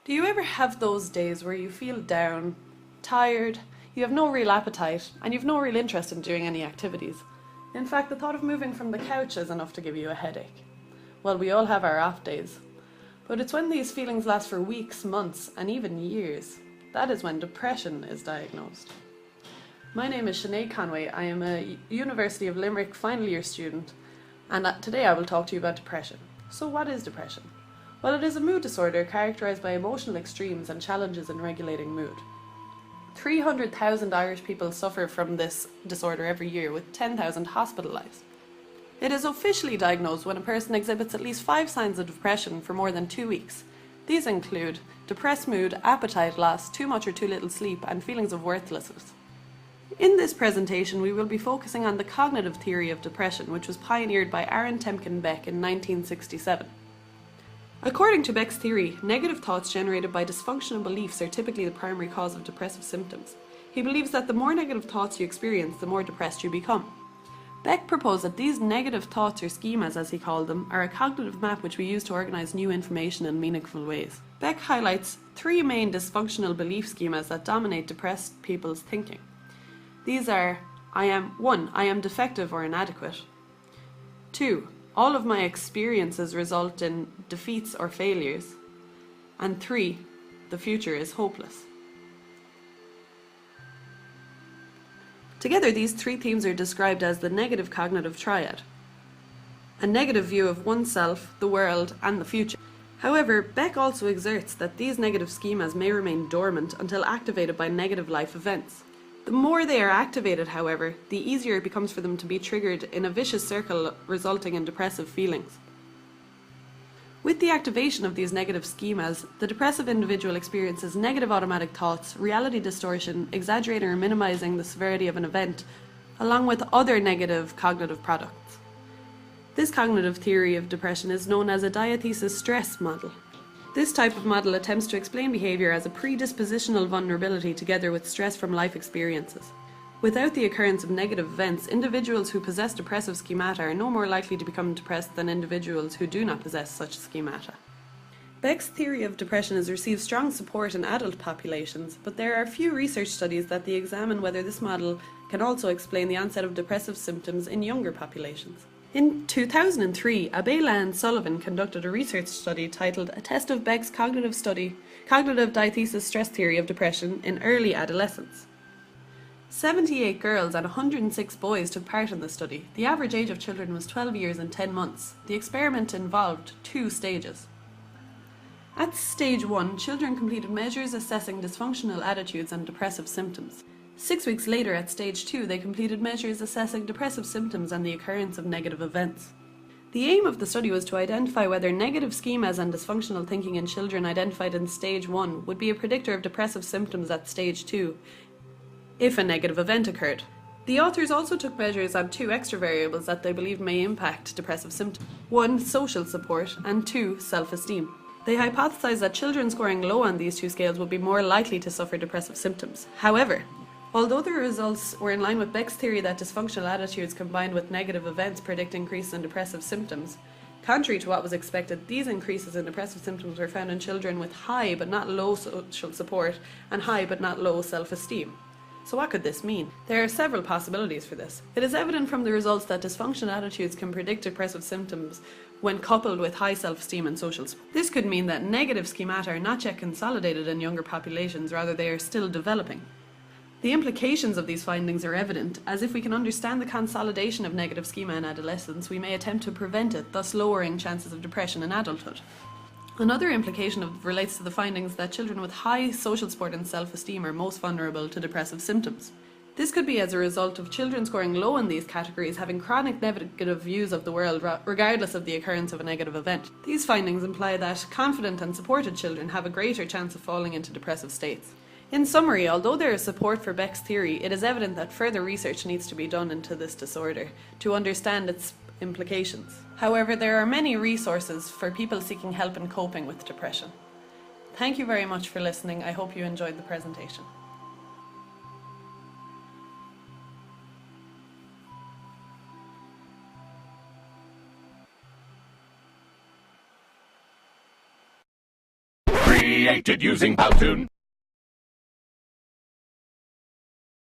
Do you ever have those days where you feel down, tired, you have no real appetite, and you've no real interest in doing any activities? In fact, the thought of moving from the couch is enough to give you a headache. Well, we all have our off days. But it's when these feelings last for weeks, months, and even years. That is when depression is diagnosed. My name is Sinead Conway. I am a University of Limerick final year student, and today I will talk to you about depression. So what is depression? Well, it is a mood disorder characterised by emotional extremes and challenges in regulating mood. 300,000 Irish people suffer from this disorder every year, with 10,000 hospitalised. It is officially diagnosed when a person exhibits at least 5 signs of depression for more than 2 weeks. These include depressed mood, appetite loss, too much or too little sleep, and feelings of worthlessness. In this presentation, we will be focusing on the cognitive theory of depression, which was pioneered by Aaron Temkin Beck in 1967. According to Beck's theory, negative thoughts generated by dysfunctional beliefs are typically the primary cause of depressive symptoms. He believes that the more negative thoughts you experience, the more depressed you become. Beck proposed that these negative thoughts, or schemas as he called them, are a cognitive map which we use to organise new information in meaningful ways. Beck highlights 3 main dysfunctional belief schemas that dominate depressed people's thinking. These are 1. I am defective or inadequate. 2. All of my experiences result in defeats or failures. And 3. The future is hopeless. Together, these 3 themes are described as the negative cognitive triad: a negative view of oneself, the world, and the future. However, Beck also exerts that these negative schemas may remain dormant until activated by negative life events. The more they are activated, however, the easier it becomes for them to be triggered in a vicious circle, resulting in depressive feelings. With the activation of these negative schemas, the depressive individual experiences negative automatic thoughts, reality distortion, exaggerating or minimizing the severity of an event, along with other negative cognitive products. This cognitive theory of depression is known as a diathesis stress model. This type of model attempts to explain behaviour as a predispositional vulnerability together with stress from life experiences. Without the occurrence of negative events, individuals who possess depressive schemata are no more likely to become depressed than individuals who do not possess such schemata. Beck's theory of depression has received strong support in adult populations, but there are few research studies that examine whether this model can also explain the onset of depressive symptoms in younger populations. In 2003, Abela and Sullivan conducted a research study titled A Test of Beck's Cognitive Diathesis Stress Theory of Depression in Early Adolescence. 78 girls and 106 boys took part in the study. The average age of children was 12 years and 10 months. The experiment involved 2 stages. At stage 1, children completed measures assessing dysfunctional attitudes and depressive symptoms. 6 weeks later, at stage 2, they completed measures assessing depressive symptoms and the occurrence of negative events. The aim of the study was to identify whether negative schemas and dysfunctional thinking in children identified in stage 1 would be a predictor of depressive symptoms at stage 2, if a negative event occurred. The authors also took measures on 2 extra variables that they believed may impact depressive symptoms: 1. Social support, and 2. Self-esteem. They hypothesized that children scoring low on these 2 scales would be more likely to suffer depressive symptoms. However, although the results were in line with Beck's theory that dysfunctional attitudes combined with negative events predict increases in depressive symptoms, contrary to what was expected, these increases in depressive symptoms were found in children with high but not low social support and high but not low self-esteem. So what could this mean? There are several possibilities for this. It is evident from the results that dysfunctional attitudes can predict depressive symptoms when coupled with high self-esteem and social support. This could mean that negative schemata are not yet consolidated in younger populations, rather they are still developing. The implications of these findings are evident, as if we can understand the consolidation of negative schema in adolescence, we may attempt to prevent it, thus lowering chances of depression in adulthood. Another implication relates to the findings that children with high social support and self-esteem are most vulnerable to depressive symptoms. This could be as a result of children scoring low in these categories having chronic negative views of the world regardless of the occurrence of a negative event. These findings imply that confident and supported children have a greater chance of falling into depressive states. In summary, although there is support for Beck's theory, it is evident that further research needs to be done into this disorder to understand its implications. However, there are many resources for people seeking help in coping with depression. Thank you very much for listening. I hope you enjoyed the presentation. created using Powtoon.